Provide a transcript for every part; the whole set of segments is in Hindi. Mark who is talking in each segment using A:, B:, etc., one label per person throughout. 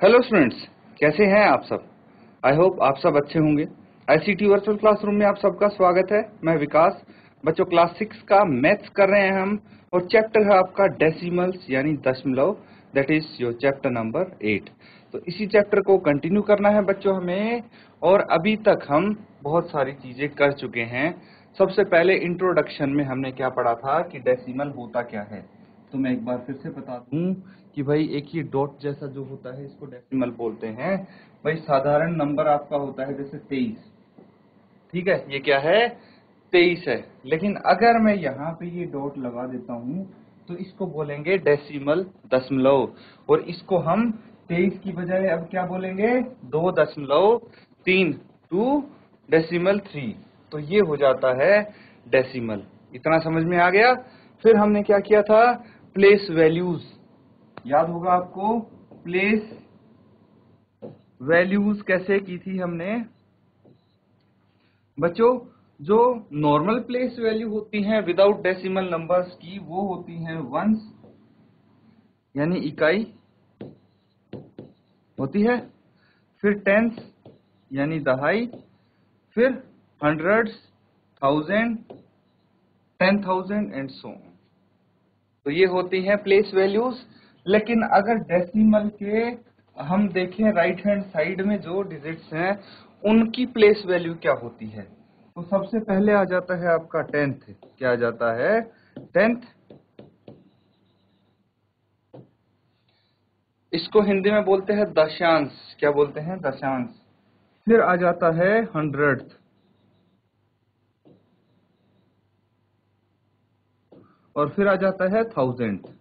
A: हेलो स्टूडेंट्स, कैसे हैं आप सब। आई होप आप सब अच्छे होंगे। आईसीटी वर्चुअल क्लासरूम में आप सबका स्वागत है। मैं विकास। बच्चों, क्लास 6 का मैथ्स कर रहे हैं हम, और चैप्टर है आपका डेसिमल्स यानी दशमलव, that is your chapter number 8। तो इसी चैप्टर को कंटिन्यू करना है बच्चों हमें, और अभी तक हम बहुत सारी चीजें कर चुके हैं। सबसे पहले इंट्रोडक्शन में हमने क्या पढ़ा था कि डेसिमल होता क्या है। तो मैं एक बार फिर से बता दूं कि भाई एक ये डॉट जैसा जो होता है इसको डेसिमल बोलते हैं। भाई साधारण नंबर आपका होता है जैसे 23, ठीक है, ये क्या है 23 है। लेकिन अगर मैं यहाँ पे ये डॉट लगा देता हूँ तो इसको बोलेंगे डेसिमल, दशमलव। और इसको हम 23 की बजाय अब क्या बोलेंगे 2.3, 2.3। तो ये हो जाता है डेसिमल। इतना समझ में आ गया। फिर हमने क्या किया था, प्लेस वैल्यूज, याद होगा आपको। प्लेस वैल्यूज कैसे की थी हमने बच्चों। जो नॉर्मल प्लेस वैल्यू होती हैं विदाउट डेसिमल नंबर्स की, वो होती हैं वंस यानी इकाई होती है, फिर टेंस यानी दहाई, फिर hundreds, thousand, 10,000 and so on. तो ये होती हैं प्लेस वैल्यूज। लेकिन अगर डेसिमल के हम देखें राइट हैंड साइड में जो डिजिट्स हैं उनकी प्लेस वैल्यू क्या होती है, तो सबसे पहले आ जाता है आपका 10th। क्या आ जाता है 10th। इसको हिंदी में बोलते हैं दशांश। क्या बोलते हैं दशांश। फिर आ जाता है 100th, और फिर आ जाता है 1000th।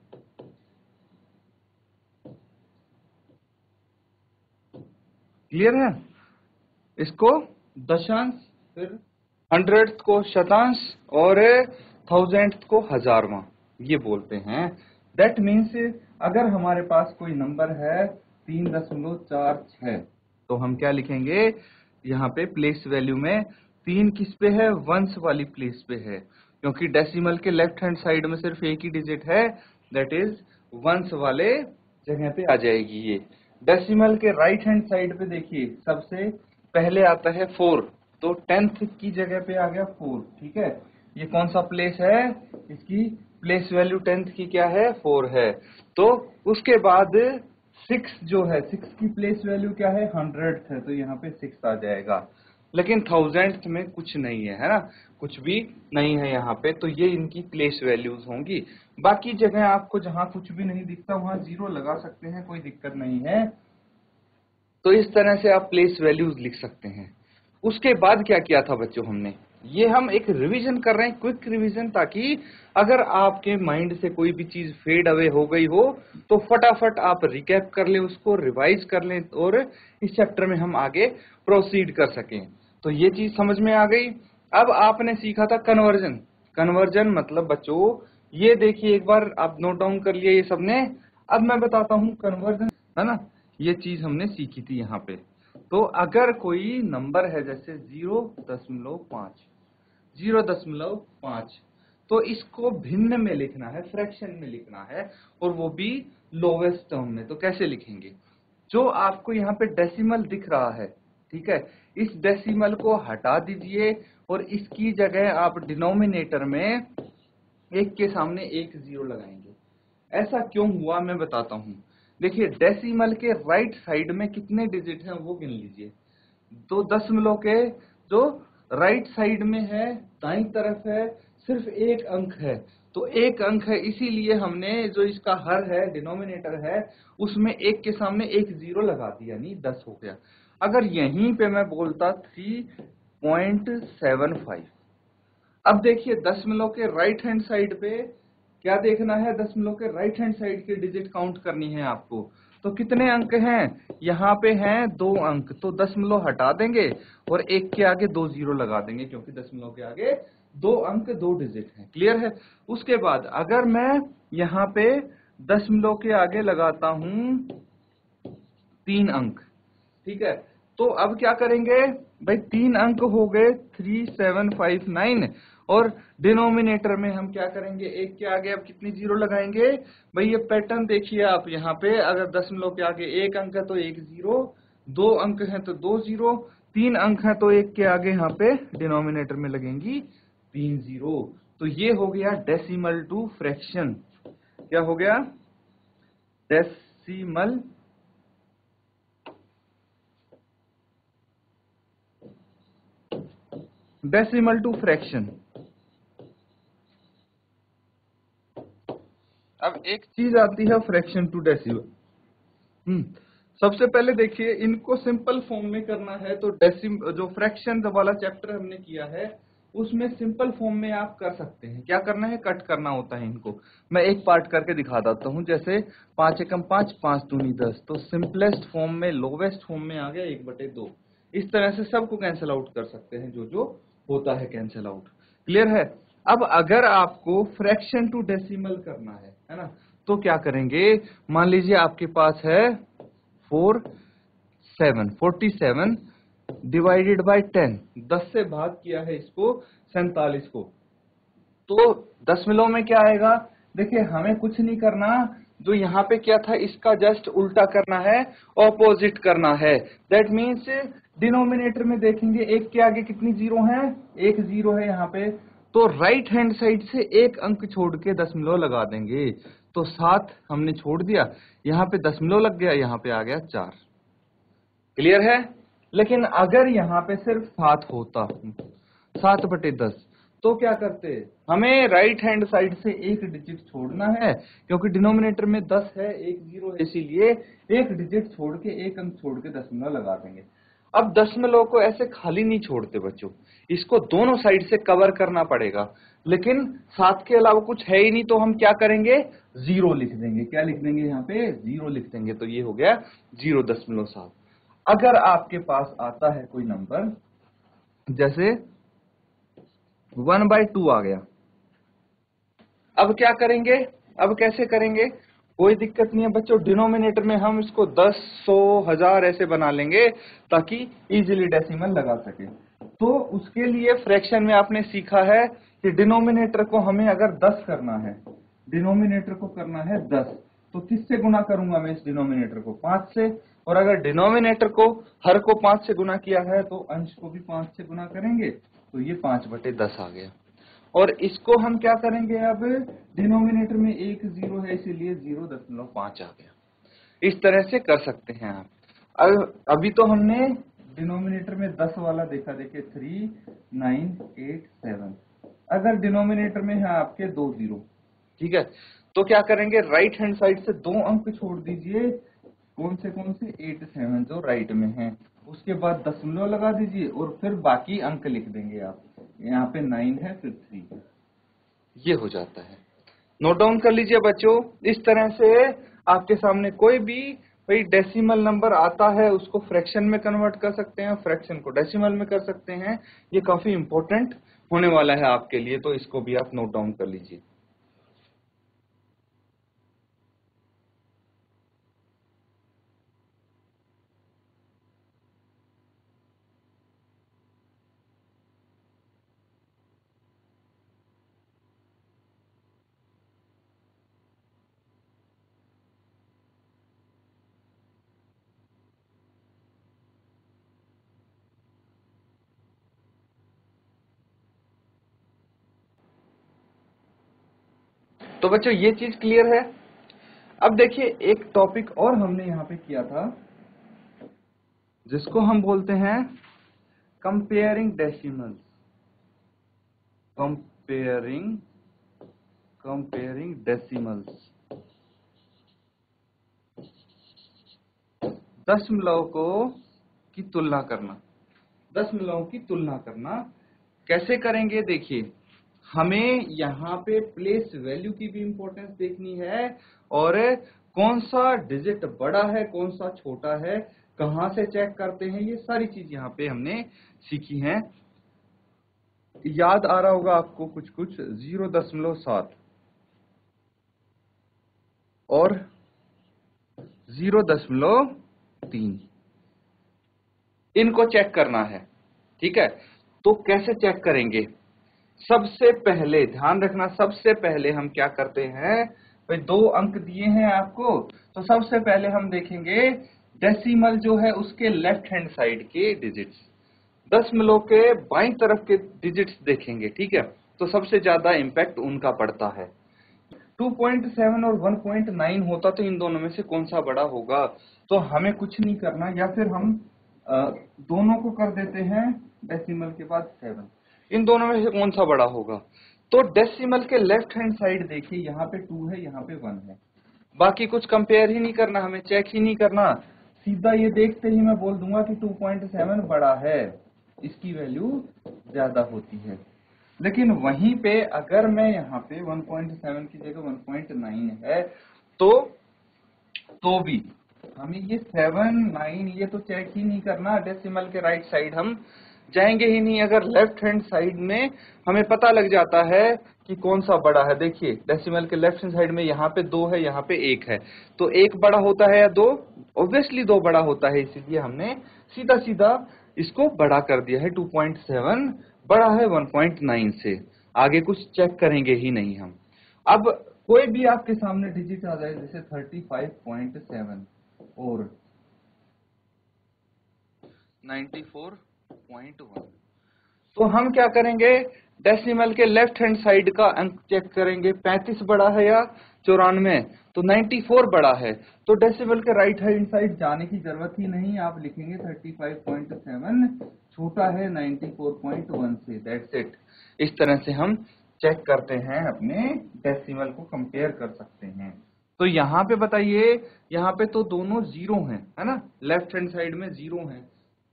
A: क्लियर है। इसको दशांश, फिर 100th को शतांश, और 1000th को हजारवां, ये बोलते हैं। दैट मीन्स अगर हमारे पास कोई नंबर है 3.46, तो हम क्या लिखेंगे यहाँ पे प्लेस वैल्यू में। 3 किस पे है, वंस वाली प्लेस पे है, क्योंकि डेसिमल के लेफ्ट हैंड साइड में सिर्फ एक ही डिजिट है, दैट इज वंस वाले जगह पे आ जाएगी ये। डेसिमल के राइट हैंड साइड पे देखिए सबसे पहले आता है 4, तो 10th की जगह पे आ गया 4, ठीक है। ये कौन सा प्लेस है, इसकी प्लेस वैल्यू 10th की क्या है 4 है। तो उसके बाद 6 जो है, 6 की प्लेस वैल्यू क्या है 100th है, तो यहाँ पे 6 आ जाएगा। लेकिन 1000th में कुछ नहीं है ना, कुछ भी नहीं है यहाँ पे, तो ये इनकी प्लेस वैल्यूज होंगी। बाकी जगह आपको जहां कुछ भी नहीं दिखता वहां 0 लगा सकते हैं, कोई दिक्कत नहीं है। तो इस तरह से आप प्लेस वैल्यूज लिख सकते हैं। उसके बाद क्या किया था बच्चों हमने, ये हम एक रिवीजन कर रहे हैं, क्विक रिवीजन, ताकि अगर आपके माइंड से कोई भी चीज फेड अवे हो गई हो तो फटाफट आप रिकैप कर लें, उसको रिवाइज कर लें, और इस चैप्टर में हम आगे प्रोसीड कर सकें। तो ये चीज समझ में आ गई। अब आपने सीखा था कन्वर्जन। कन्वर्जन मतलब बच्चों, ये देखिए एक बार आप नोट डाउन कर लिया ये सबने। अब मैं बताता हूँ कन्वर्जन, है ना, ये चीज हमने सीखी थी यहाँ पे। तो अगर कोई नंबर है जैसे 0.5, 0.5, तो इसको भिन्न में लिखना है, फ्रैक्शन में लिखना है, और वो भी लोवेस्ट टर्म में। तो कैसे लिखेंगे, जो आपको यहाँ पे डेसिमल दिख रहा है, ठीक है, इस डेसिमल को हटा दीजिए, और इसकी जगह आप डिनोमिनेटर में एक के सामने एक 0 लगाएंगे। ऐसा क्यों हुआ मैं बताता हूँ। देखिए डेसिमल के राइट साइड में कितने डिजिट हैं वो गिन लीजिए। तो दशमलव के जो राइट साइड में है, दाईं तरफ है, सिर्फ एक अंक है। तो एक अंक है, इसीलिए हमने जो इसका हर है, डिनोमिनेटर है, उसमें एक के सामने एक 0 लगा दिया, यानी 10 हो गया। अगर यहीं पे मैं बोलता 3.75, अब देखिए दशमलव के राइट हैंड साइड पे क्या देखना है, दशमलव के राइट हैंड साइड की डिजिट काउंट करनी है आपको। तो कितने अंक हैं, यहाँ पे हैं 2 अंक, तो दशमलव हटा देंगे और एक के आगे 2 0 लगा देंगे, क्योंकि दशमलव के आगे 2 अंक 2 डिजिट हैं। क्लियर है। उसके बाद अगर मैं यहाँ पे दशमलव के आगे लगाता हूं 3 अंक, ठीक है, तो अब क्या करेंगे भाई, 3 अंक हो गए 3759, और डिनोमिनेटर में हम क्या करेंगे, एक के आगे अब कितनी जीरो लगाएंगे भाई, ये पैटर्न देखिए आप यहाँ पे, अगर दशमलव के आगे एक अंक है तो एक जीरो, दो अंक है तो दो जीरो, तीन अंक है तो एक के आगे यहाँ पे डिनोमिनेटर में लगेंगी तीन जीरो। तो ये हो गया डेसिमल टू फ्रैक्शन। क्या हो गया, डेसिमल टू फ्रैक्शन। अब एक चीज आती है फ्रैक्शन टू डेसिमल। सबसे पहले देखिए, इनको सिंपल फॉर्म में करना है तो जो फ्रैक्शन वाला चैप्टर हमने किया है उसमें सिंपल फॉर्म में आप कर सकते हैं। क्या करना है, कट करना होता है इनको। मैं एक पार्ट करके दिखा देता हूं, जैसे 5 एकम 5, 5 दूनी 10, तो सिंपलेस्ट फॉर्म में, लोवेस्ट फॉर्म में आ गया 1/2। इस तरह से सबको कैंसिल आउट कर सकते हैं, जो जो होता है कैंसिल आउट। क्लियर है। अब अगर आपको फ्रैक्शन टू डेसिमल करना है ना, तो क्या करेंगे, मान लीजिए आपके पास है 47 डिवाइडेड बाय 10, 10 से भाग किया है इसको 47 को, तो दशमलव में क्या आएगा। देखिए हमें कुछ नहीं करना, जो यहाँ पे क्या था इसका जस्ट उल्टा करना है, ऑपोजिट करना है। दैट मीन्स डिनोमिनेटर में देखेंगे एक के आगे कितनी जीरो है, एक जीरो है यहाँ पे, तो राइट हैंड साइड से एक अंक छोड़ के दशमलव लगा देंगे। तो 7 हमने छोड़ दिया, यहाँ पे दशमलव लग गया, यहाँ पे आ गया 4। क्लियर है। लेकिन अगर यहाँ पे सिर्फ 7 होता, 7/10, तो क्या करते, हमें राइट हैंड साइड से एक डिजिट छोड़ना है, क्योंकि डिनोमिनेटर में 10 है, एक जीरो है, इसीलिए एक डिजिट छोड़ के, एक अंक छोड़ के दशमलव लगा देंगे। अब दशमलव को ऐसे खाली नहीं छोड़ते बच्चों, इसको दोनों साइड से कवर करना पड़ेगा। लेकिन 7 के अलावा कुछ है ही नहीं, तो हम क्या करेंगे, जीरो लिख देंगे। क्या लिख देंगे, यहाँ पे जीरो लिख देंगे। तो ये हो गया 0.7। अगर आपके पास आता है कोई नंबर, जैसे 1/2 आ गया, अब क्या करेंगे, अब कैसे करेंगे, कोई दिक्कत नहीं है बच्चों। डिनोमिनेटर में हम इसको 10, 100, 1000 ऐसे बना लेंगे ताकि इजीली डेसिमल लगा सके। तो उसके लिए फ्रैक्शन में आपने सीखा है कि डिनोमिनेटर को हमें अगर 10 करना है, डिनोमिनेटर को करना है 10, तो किससे गुना करूंगा मैं इस डिनोमिनेटर को, 5 से। और अगर डिनोमिनेटर को हर को 5 से गुना किया है तो अंश को भी 5 से गुना करेंगे, तो ये 5/10 आ गया। और इसको हम क्या करेंगे, अब डिनोमिनेटर में एक जीरो है इसीलिए 0.5 आ गया। इस तरह से कर सकते हैं आप। अभी तो हमने डिनोमिनेटर में 10 वाला देखा, देखिए 3, 9, 8, 7। अगर डिनोमिनेटर में है आपके 2 जीरो, ठीक है, तो क्या करेंगे, राइट हैंड साइड से 2 अंक छोड़ दीजिए। कौन से 8, 7 जो राइट में है, उसके बाद दशमलव लगा दीजिए और फिर बाकी अंक लिख देंगे आप। यहाँ पे 9 है, फिर 3, ये हो जाता है। नोट डाउन कर लीजिए बच्चों। इस तरह से आपके सामने कोई भी भाई डेसिमल नंबर आता है, उसको फ्रैक्शन में कन्वर्ट कर सकते हैं, फ्रैक्शन को डेसिमल में कर सकते हैं। ये काफी इंपॉर्टेंट होने वाला है आपके लिए, तो इसको भी आप नोट डाउन कर लीजिए। तो बच्चों ये चीज क्लियर है। अब देखिए एक टॉपिक और हमने यहाँ पे किया था, जिसको हम बोलते हैं कंपेयरिंग डेसिमल्स। कंपेयरिंग डेसिमल्स, दशमलव को की तुलना करना। दशमलव की तुलना करना कैसे करेंगे, देखिए हमें यहाँ पे प्लेस वैल्यू की भी इंपॉर्टेंस देखनी है, और कौन सा डिजिट बड़ा है, कौन सा छोटा है, कहां से चेक करते हैं, ये सारी चीज यहाँ पे हमने सीखी हैं। याद आ रहा होगा आपको कुछ 0.7 और 0.3, इनको चेक करना है। ठीक है, तो कैसे चेक करेंगे, सबसे पहले ध्यान रखना, सबसे पहले हम क्या करते हैं भाई, 2 अंक दिए हैं आपको, तो सबसे पहले हम देखेंगे डेसिमल जो है उसके लेफ्ट हैंड साइड के डिजिट्स, दशमलव के बाईं तरफ के डिजिट्स देखेंगे, ठीक है। तो सबसे ज्यादा इम्पैक्ट उनका पड़ता है। 2.7 और 1.9 होता तो इन दोनों में से कौन सा बड़ा होगा, तो हमें कुछ नहीं करना, या फिर हम दोनों को कर देते हैं डेसिमल के बाद 7, इन दोनों में से कौन सा बड़ा होगा। तो डेसिमल के लेफ्ट हैंड साइड देखिए, यहाँ पे 2 है, यहाँ पे 1 है, बाकी कुछ कंपेयर ही नहीं करना, हमें चेक ही नहीं करना, सीधा ये देखते ही मैं बोल दूंगा कि 2.7 बड़ा है, इसकी वैल्यू ज्यादा होती है। लेकिन वहीं पे अगर मैं यहाँ पे 1.7 की जगह 1.9 है, तो भी हमें ये 7, 9 ये तो चेक ही नहीं करना, डेसिमल के राइट साइड हम जाएंगे ही नहीं। अगर लेफ्ट हैंड साइड में हमें पता लग जाता है कि कौन सा बड़ा है, देखिए डेसिमल के लेफ्ट हैंड साइड में यहाँ पे 2 है, यहाँ पे 1 है, तो 1 बड़ा होता है या 2, ऑब्वियसली 2 बड़ा होता है, इसीलिए हमने सीधा सीधा इसको बड़ा कर दिया है। 2.7 बड़ा है 1.9 से, आगे कुछ चेक करेंगे ही नहीं हम। अब कोई भी आपके सामने डिजिट आ जाए, जैसे 35.7 और 94.1, तो हम क्या करेंगे, डेसिमल के लेफ्ट हैंड साइड का अंक चेक करेंगे, 35 बड़ा है या 94, तो 94 बड़ा है, तो डेसिमल के राइट हैंड साइड जाने की जरूरत ही नहीं, आप लिखेंगे 35.7 छोटा है 94.1 से, दैट्स इट। इस तरह से हम चेक करते हैं, अपने डेसिमल को कंपेयर कर सकते हैं। तो यहाँ पे बताइए, यहाँ पे तो दोनों 0 हैं, है ना, लेफ्ट हैंड साइड में 0 हैं,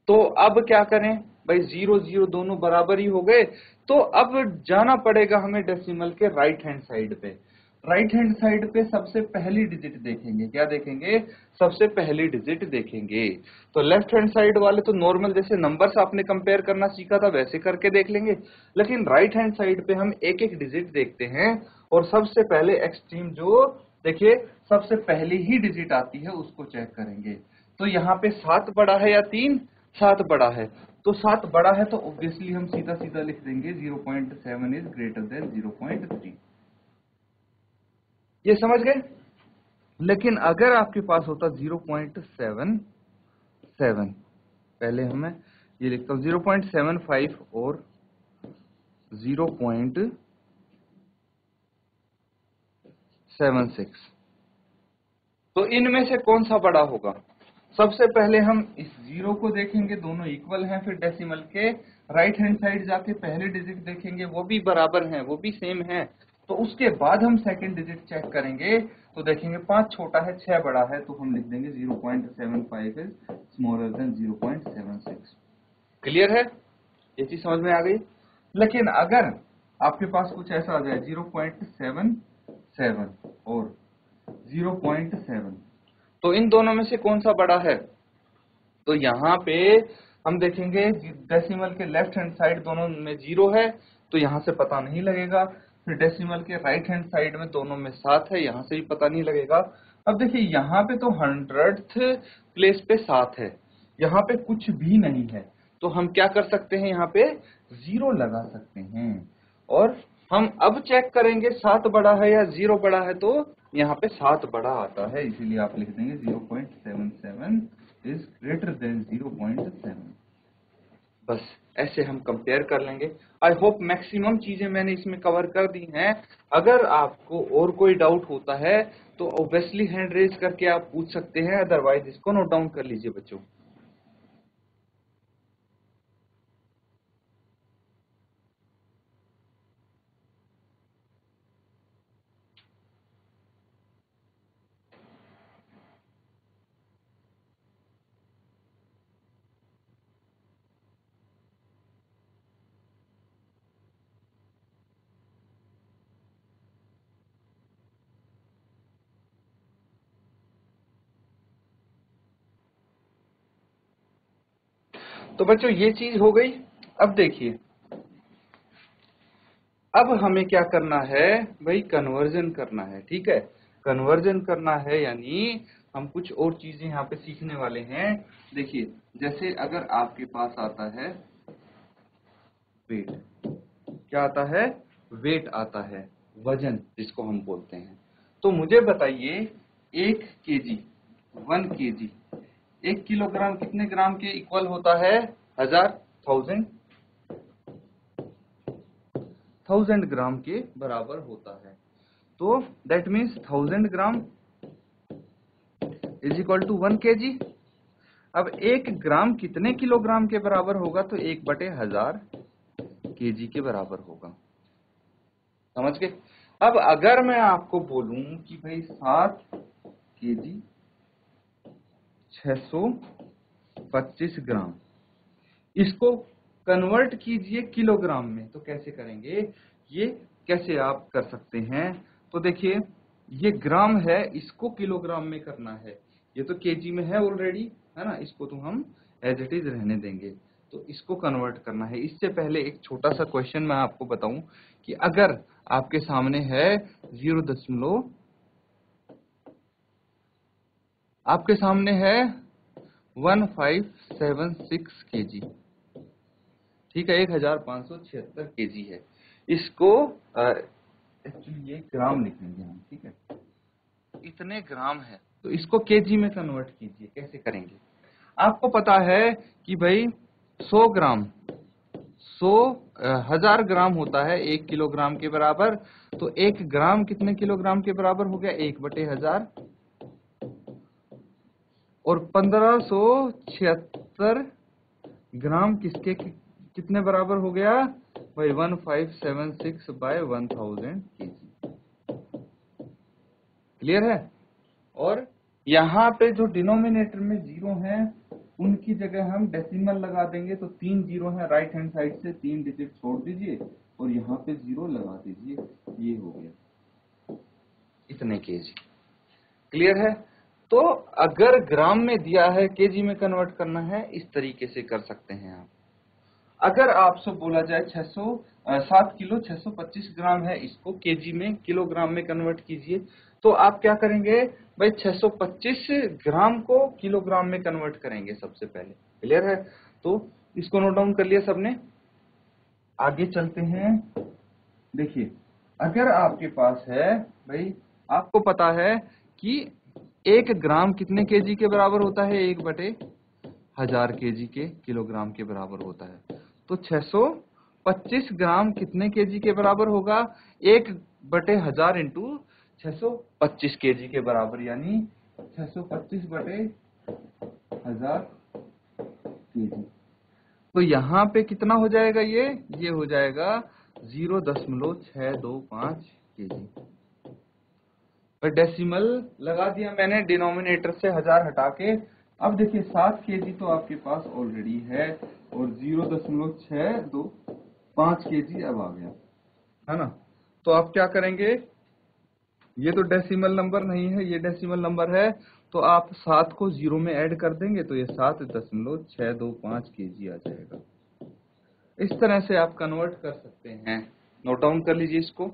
A: तो अब क्या करें भाई, 0 0 दोनों बराबर ही हो गए, तो अब जाना पड़ेगा हमें डेसिमल के राइट हैंड साइड पे। राइट हैंड साइड पे सबसे पहली डिजिट देखेंगे, क्या देखेंगे, सबसे पहली डिजिट देखेंगे। तो लेफ्ट हैंड साइड वाले तो नॉर्मल जैसे नंबर्स आपने कंपेयर करना सीखा था वैसे करके देख लेंगे, लेकिन राइट हैंड साइड पे हम एक एक डिजिट देखते हैं, और सबसे पहले एक्सट्रीम जो देखिए सबसे पहली ही डिजिट आती है उसको चेक करेंगे। तो यहाँ पे 7 बड़ा है या 3, 7 बड़ा है, तो 7 बड़ा है, तो ऑब्वियसली हम सीधा सीधा लिख देंगे 0.7 इज ग्रेटर देन 0.3, ये समझ गए। लेकिन अगर आपके पास होता 0.77, पहले हमें ये लिखता हूं 0.75 और 0.76, तो इनमें से कौन सा बड़ा होगा। सबसे पहले हम इस 0 को देखेंगे, दोनों इक्वल हैं, फिर डेसिमल के राइट हैंड साइड जाके पहले डिजिट देखेंगे, वो भी बराबर हैं, वो भी सेम है, तो उसके बाद हम सेकंड डिजिट चेक करेंगे, तो देखेंगे 5 छोटा है 6 बड़ा है, तो हम लिख देंगे 0.75 इज स्मॉलर देन 0.76। क्लियर है, ये चीज समझ में आ गई। लेकिन अगर आपके पास कुछ ऐसा आ जाए 0.77 और 0.7, तो इन दोनों में से कौन सा बड़ा है, तो यहाँ पे हम देखेंगे डेसिमल के लेफ्ट हैंड साइड दोनों में 0 है, तो यहाँ से पता नहीं लगेगा, फिर डेसिमल के राइट हैंड साइड में दोनों में 7 है, यहाँ से भी पता नहीं लगेगा। अब देखिए यहाँ पे तो 100th प्लेस पे 7 है, यहाँ पे कुछ भी नहीं है, तो हम क्या कर सकते हैं, यहाँ पे 0 लगा सकते हैं, और हम अब चेक करेंगे 7 बड़ा है या 0 बड़ा है, तो यहाँ पे 7 बड़ा आता है, इसीलिए आप लिख देंगे 0.77 इज ग्रेटर देन 0.7। बस ऐसे हम कंपेयर कर लेंगे। आई होप मैक्सिमम चीजें मैंने इसमें कवर कर दी हैं। अगर आपको और कोई डाउट होता है तो ऑब्वियसली हैंड रेज करके आप पूछ सकते हैं, अदरवाइज इसको नोट डाउन कर लीजिए बच्चों। तो बच्चों ये चीज हो गई। अब देखिए, अब हमें क्या करना है भाई, कन्वर्जन करना है, ठीक है। कन्वर्जन करना है यानी हम कुछ और चीजें यहाँ पे सीखने वाले हैं। देखिए जैसे अगर आपके पास आता है वेट, क्या आता है, वेट आता है, वजन जिसको हम बोलते हैं। तो मुझे बताइए 1 केजी, 1 केजी 1 किलोग्राम कितने ग्राम के इक्वल होता है, 1000 ग्राम के बराबर होता है। तो that means 1000 gram is equal to 1 KG. अब 1 ग्राम कितने किलोग्राम के बराबर होगा, तो 1/1000 केजी के बराबर होगा। समझ गए। अब अगर मैं आपको बोलूं कि भाई 7 केजी 625 ग्राम, इसको कन्वर्ट कीजिए किलोग्राम में, तो कैसे करेंगे, ये कैसे आप कर सकते हैं। तो देखिए ये ग्राम है, इसको किलोग्राम में करना है, ये तो केजी में है ऑलरेडी, है ना, इसको तो हम एज इट इज रहने देंगे। तो इसको कन्वर्ट करना है। इससे पहले एक छोटा सा क्वेश्चन मैं आपको बताऊं कि अगर आपके सामने है 0. आपके सामने है 1576 केजी, ठीक है, 1576 केजी है। इसको एक्चुअली ये ग्राम लिखेंगे हम, ठीक है, इतने ग्राम है, तो इसको केजी में कन्वर्ट कीजिए। कैसे करेंगे, आपको पता है कि भाई 100 ग्राम 1000 ग्राम होता है 1 किलोग्राम के बराबर। तो 1 ग्राम कितने किलोग्राम के बराबर हो गया, 1/1000। और 1576 ग्राम किसके कितने बराबर हो गया भाई, 1576/1000 केजी। क्लियर है। और यहाँ पे जो डिनोमिनेटर में 0 है उनकी जगह हम डेसिमल लगा देंगे। तो 3 0 है, राइट हैंड साइड से 3 डिजिट छोड़ दीजिए और यहाँ पे 0 लगा दीजिए, ये हो गया इतने केजी। क्लियर है। तो अगर ग्राम में दिया है, केजी में कन्वर्ट करना है, इस तरीके से कर सकते हैं आप। अगर आपसे बोला जाए 7 किलो 625 ग्राम है, इसको केजी में किलोग्राम में कन्वर्ट कीजिए, तो आप क्या करेंगे भाई, 625 ग्राम को किलोग्राम में कन्वर्ट करेंगे सबसे पहले। क्लियर है। तो इसको नोट डाउन कर लिया सबने। आगे चलते हैं। देखिए अगर आपके पास है भाई, आपको पता है कि 1 ग्राम कितने केजी के बराबर होता है, 1/1000 केजी के किलोग्राम के बराबर होता है। तो 625 ग्राम कितने केजी के बराबर होगा, 1/1000 इंटू 625 केजी के बराबर, यानी 625/1000 केजी। तो यहाँ पे कितना हो जाएगा, ये हो जाएगा 0.625 केजी। डेसिमल लगा दिया मैंने डिनोमिनेटर से 1000 हटा के। अब देखिए 7 केजी तो आपके पास ऑलरेडी है और 0.625 केजी अब आ गया, है ना। तो आप क्या करेंगे, ये तो डेसिमल नंबर नहीं है, ये डेसिमल नंबर है, तो आप 7 को 0 में ऐड कर देंगे तो ये 7.625 केजी आ जाएगा। इस तरह से आप कन्वर्ट कर सकते हैं। नोट डाउन कर लीजिए इसको।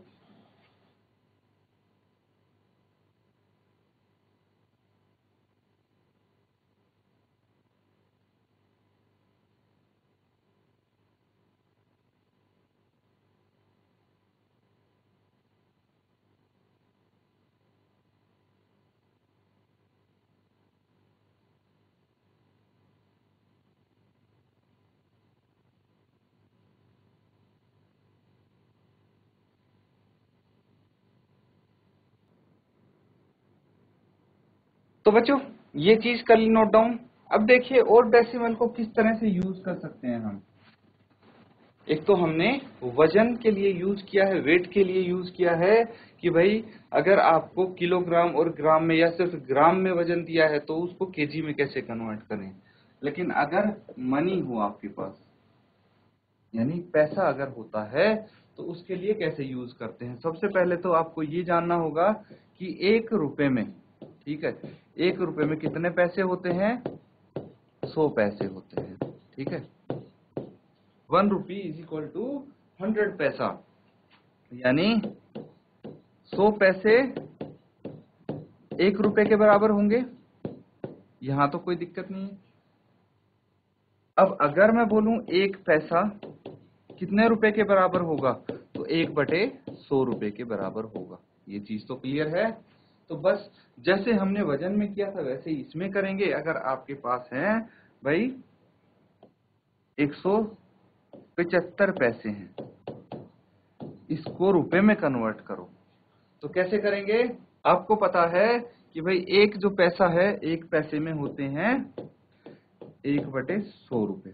A: तो बच्चों ये चीज कर ली नोट डाउन। अब देखिए और डेसिमल को किस तरह से यूज कर सकते हैं हम। एक तो हमने वजन के लिए यूज किया है, वेट के लिए यूज किया है कि भाई अगर आपको किलोग्राम और ग्राम में या सिर्फ ग्राम में वजन दिया है तो उसको केजी में कैसे कन्वर्ट करें। लेकिन अगर मनी हो आपके पास, यानी पैसा अगर होता है, तो उसके लिए कैसे यूज करते हैं। सबसे पहले तो आपको ये जानना होगा कि 1 रुपए में, ठीक है, 1 रुपए में कितने पैसे होते हैं, 100 पैसे होते हैं, ठीक है। 1 रुपी इज इक्वल टू 100 पैसा, यानी 100 पैसे 1 रुपए के बराबर होंगे। यहां तो कोई दिक्कत नहीं है। अब अगर मैं बोलूं 1 पैसा कितने रुपए के बराबर होगा? तो 1/100 रुपए के बराबर होगा। ये चीज तो क्लियर है। तो बस जैसे हमने वजन में किया था वैसे ही इसमें करेंगे। अगर आपके पास है भाई 175 पैसे हैं, इसको रुपए में कन्वर्ट करो। तो कैसे करेंगे? आपको पता है कि भाई एक जो पैसा है, एक पैसे में होते हैं 1/100 रुपए।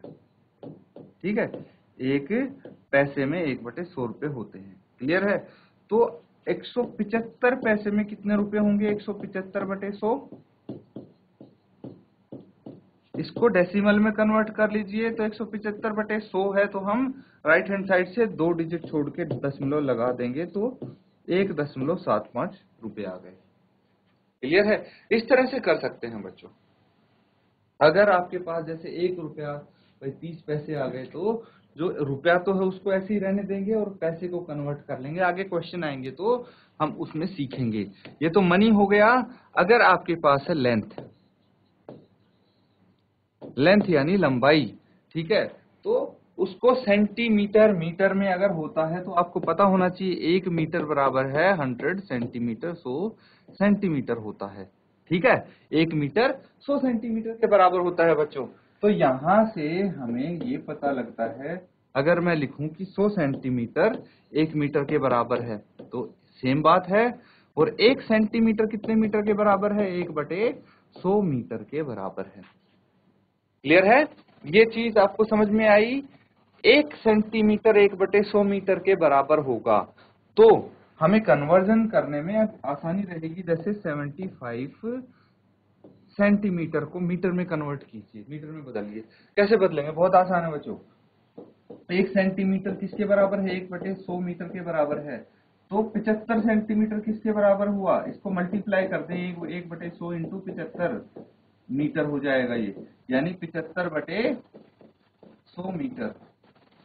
A: ठीक है, एक पैसे में 1/100 रुपए होते हैं। क्लियर है? तो 175 पैसे में कितने रुपए होंगे? 175/100। इसको डेसिमल में कन्वर्ट कर लीजिए। तो 175/100 है, तो हम राइट हैंड साइड से 2 डिजिट छोड़ के दशमलव लगा देंगे, तो 1.75 रुपए आ गए। क्लियर है? इस तरह से कर सकते हैं बच्चों। अगर आपके पास जैसे 1 रुपया भाई 30 पैसे आ गए, तो जो रुपया तो है उसको ऐसे ही रहने देंगे और पैसे को कन्वर्ट कर लेंगे। आगे क्वेश्चन आएंगे तो हम उसमें सीखेंगे। ये तो मनी हो गया। अगर आपके पास है लेंथ, लेंथ यानी लंबाई, ठीक है, तो उसको सेंटीमीटर मीटर में अगर होता है तो आपको पता होना चाहिए 1 मीटर बराबर है 100 सेंटीमीटर, 100 सेंटीमीटर होता है। ठीक है, 1 मीटर 100 सेंटीमीटर के बराबर होता है बच्चों। तो यहां से हमें ये पता लगता है, अगर मैं लिखूं कि 100 सेंटीमीटर 1 मीटर के बराबर है तो सेम बात है। और 1 सेंटीमीटर कितने मीटर के बराबर है? 1/100 मीटर के बराबर है। क्लियर है? ये चीज आपको समझ में आई? 1 सेंटीमीटर 1/100 मीटर के बराबर होगा। तो हमें कन्वर्जन करने में आसानी रहेगी। जैसे 75 सेंटीमीटर को मीटर में कन्वर्ट कीजिए, मीटर में बदलिए। कैसे बदलेंगे? बहुत आसान है बच्चों। 1 सेंटीमीटर किसके बराबर है? 1/100 मीटर के बराबर है। तो 75 सेंटीमीटर किसके बराबर हुआ? इसको मल्टीप्लाई कर दें, 1/100 इंटू 75 मीटर हो जाएगा ये, यानी 75/100 मीटर।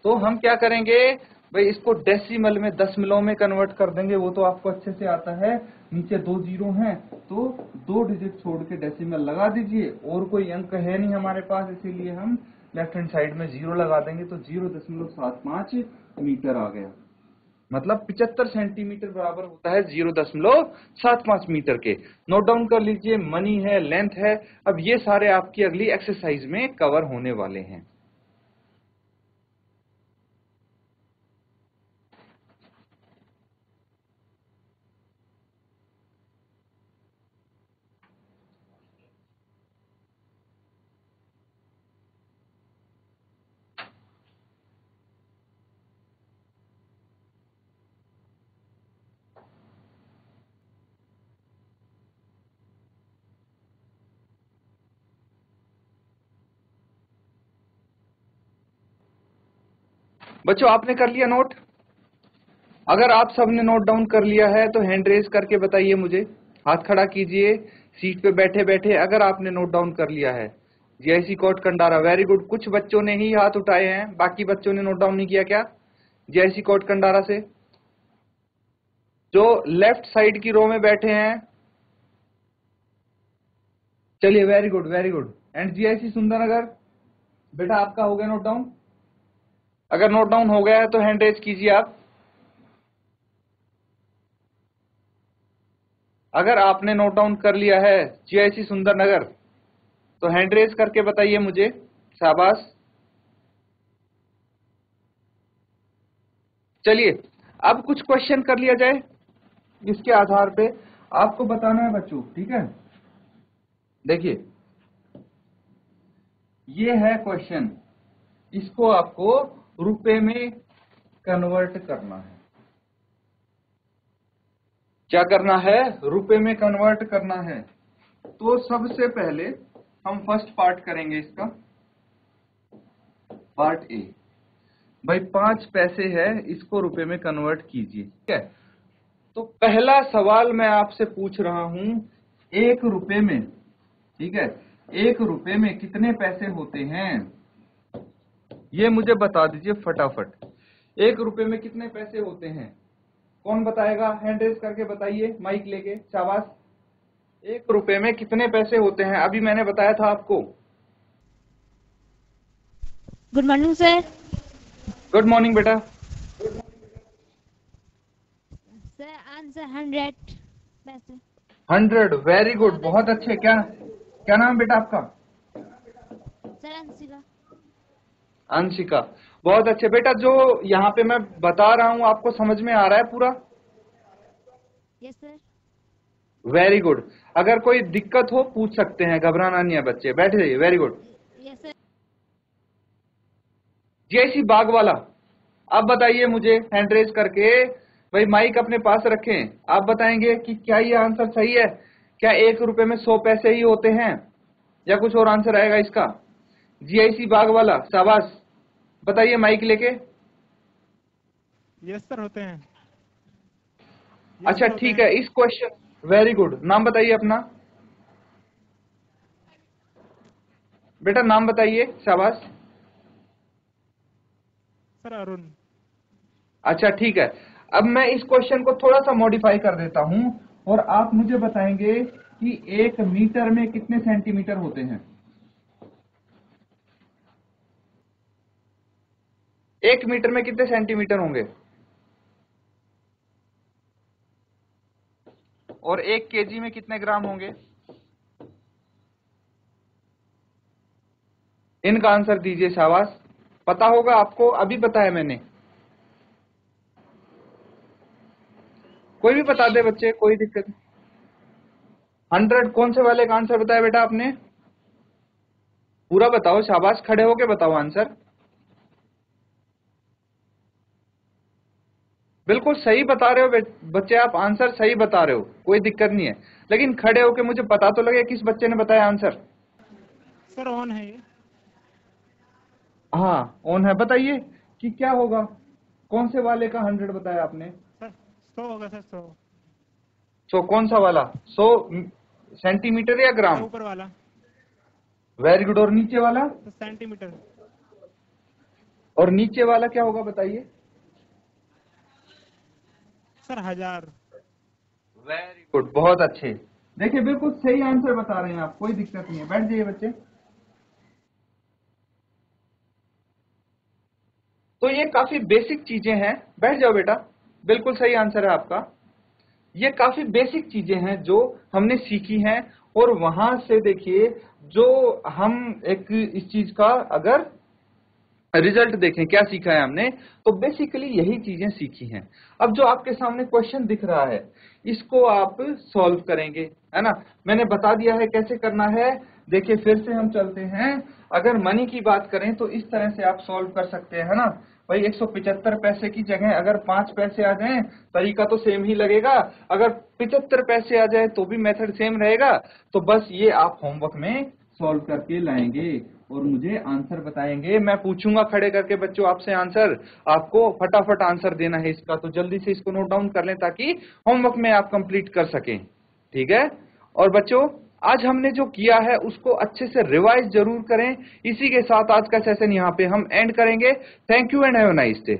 A: तो हम क्या करेंगे भाई, इसको डेसिमल में दशमलव में कन्वर्ट कर देंगे। वो तो आपको अच्छे से आता है। नीचे 2 जीरो हैं तो 2 डिजिट छोड़ के डेसिमल लगा दीजिए। और कोई अंक है नहीं हमारे पास, इसीलिए हम लेफ्ट हैंड साइड में 0 लगा देंगे। तो 0.75 मीटर आ गया। मतलब 75 सेंटीमीटर बराबर होता है 0.75 मीटर के। नोट डाउन कर लीजिए। मनी है, लेंथ है। अब ये सारे आपकी अगली एक्सरसाइज में कवर होने वाले हैं। बच्चों आपने कर लिया नोट? अगर आप सबने नोट डाउन कर लिया है तो हैंड रेज करके बताइए मुझे। हाथ खड़ा कीजिए सीट पे बैठे बैठे, अगर आपने नोट डाउन कर लिया है। GIC Kot Kandara, very good. कुछ बच्चों ने ही हाथ उठाए हैं, बाकी बच्चों ने नोट डाउन नहीं किया क्या? जीआईसी कोट कंडारा से जो लेफ्ट साइड की रो में बैठे हैं, चलिए very good very good. And GIC Sundernagar, बेटा आपका हो गया नोट डाउन? अगर नोट डाउन हो गया है तो हैंड रेज कीजिए आप। अगर आपने नोट डाउन कर लिया है जीआईसी सुंदरनगर तो हैंड रेज करके बताइए मुझे। शाबाश। चलिए अब कुछ क्वेश्चन कर लिया जाए, इसके आधार पे आपको बताना है बच्चों। ठीक है, देखिए ये है क्वेश्चन, इसको आपको रुपए में कन्वर्ट करना है। क्या करना है? रुपए में कन्वर्ट करना है। तो सबसे पहले हम फर्स्ट पार्ट करेंगे इसका, पार्ट ए। भाई 5 पैसे है, इसको रुपए में कन्वर्ट कीजिए। ठीक है, तो पहला सवाल मैं आपसे पूछ रहा हूं, 1 रुपए में, ठीक है, 1 रुपए में कितने पैसे होते हैं? ये मुझे बता दीजिए फटाफट। 1 रुपए में कितने पैसे होते हैं? कौन बताएगा? हैंड रेज करके बताइए, माइक लेके। शाबाश। 1 रुपए में कितने पैसे होते हैं? अभी मैंने बताया था आपको।
B: Good morning sir.
A: Good morning बेटा।
B: सर आंसर 100 पैसे।
A: 100, वेरी गुड, बहुत अच्छे। क्या क्या नाम है बेटा आपका?
B: सर अंशिका।
A: अंशिका, बहुत अच्छे बेटा। जो यहाँ पे मैं बता रहा हूँ आपको समझ में आ रहा है पूरा?
B: Yes sir.
A: Very good. अगर कोई दिक्कत हो पूछ सकते हैं, घबराना नहीं है बच्चे, बैठ जाइए। Very good.
B: Yes sir.
A: जैसी बाग वाला, आप बताइए मुझे हैंड रेज करके, भाई माइक अपने पास रखें, आप बताएंगे कि क्या ये आंसर सही है? क्या 1 रुपए में 100 पैसे ही होते हैं या कुछ और आंसर आएगा इसका? जीआईसी बाग वाला, शाबाश, बताइए माइक लेके।
C: यस सर होते हैं।
A: अच्छा ठीक है, इस क्वेश्चन, वेरी गुड, नाम बताइए अपना बेटा, नाम बताइए, शाबाश।
C: सर अरुण।
A: अच्छा ठीक है, अब मैं इस क्वेश्चन को थोड़ा सा मॉडिफाई कर देता हूं और आप मुझे बताएंगे कि 1 मीटर में कितने सेंटीमीटर होते हैं? 1 मीटर में कितने सेंटीमीटर होंगे? और 1 केजी में कितने ग्राम होंगे? इनका आंसर दीजिए, शाबाश। पता होगा आपको, अभी बताया मैंने। कोई भी बता दे बच्चे, कोई दिक्कत नहीं। 100, कौन से वाले का आंसर बताया बेटा आपने? पूरा बताओ, शाबाश, खड़े होके बताओ आंसर। बिल्कुल सही बता रहे हो बच्चे, आप आंसर सही बता रहे हो, कोई दिक्कत नहीं है, लेकिन खड़े होके मुझे पता तो लगे किस बच्चे ने बताया आंसर।
C: सर ऑन है ये।
A: हाँ ऑन है, बताइए कि क्या होगा, कौन से वाले का 100 बताया आपने?
C: सर 100 होगा सर 100।
A: सो कौन सा वाला? 100 सेंटीमीटर या
C: सर
A: ग्राम?
C: ऊपर वाला।
A: Very good. और नीचे वाला?
C: Sir centimetre.
A: और नीचे वाला क्या होगा बताइए?
C: सर 1000।
A: वेरी गुड, बहुत अच्छे। देखिए बिल्कुल सही आंसर बता रहे हैं आप, कोई दिक्कत नहीं है, बैठ जाइए बच्चे। तो ये काफी बेसिक चीजें हैं, बैठ जाओ बेटा, बिल्कुल सही आंसर है आपका। ये काफी बेसिक चीजें हैं जो हमने सीखी हैं, और वहां से देखिए जो हम एक इस चीज का अगर रिजल्ट देखें, क्या सीखा है हमने, तो बेसिकली यही चीजें सीखी हैं। अब जो आपके सामने क्वेश्चन दिख रहा है, इसको आप सॉल्व करेंगे, है ना? मैंने बता दिया है कैसे करना है। देखिए फिर से हम चलते हैं। अगर मनी की बात करें तो इस तरह से आप सॉल्व कर सकते हैं, है ना भाई? 175 पैसे की जगह अगर 5 पैसे आ जाएं, तरीका तो सेम ही लगेगा। अगर 75 पैसे आ जाए तो भी मेथड सेम रहेगा। तो बस ये आप होमवर्क में सॉल्व करके लाएंगे और मुझे आंसर बताएंगे। मैं पूछूंगा खड़े करके बच्चों आपसे आंसर, आपको फटाफट आंसर देना है इसका, तो जल्दी से इसको नोट डाउन कर लें ताकि होमवर्क में आप कंप्लीट कर सकें, ठीक है? और बच्चों आज हमने जो किया है उसको अच्छे से रिवाइज जरूर करें। इसी के साथ आज का सेशन यहाँ पे हम एंड करेंगे। Thank you and have a nice day.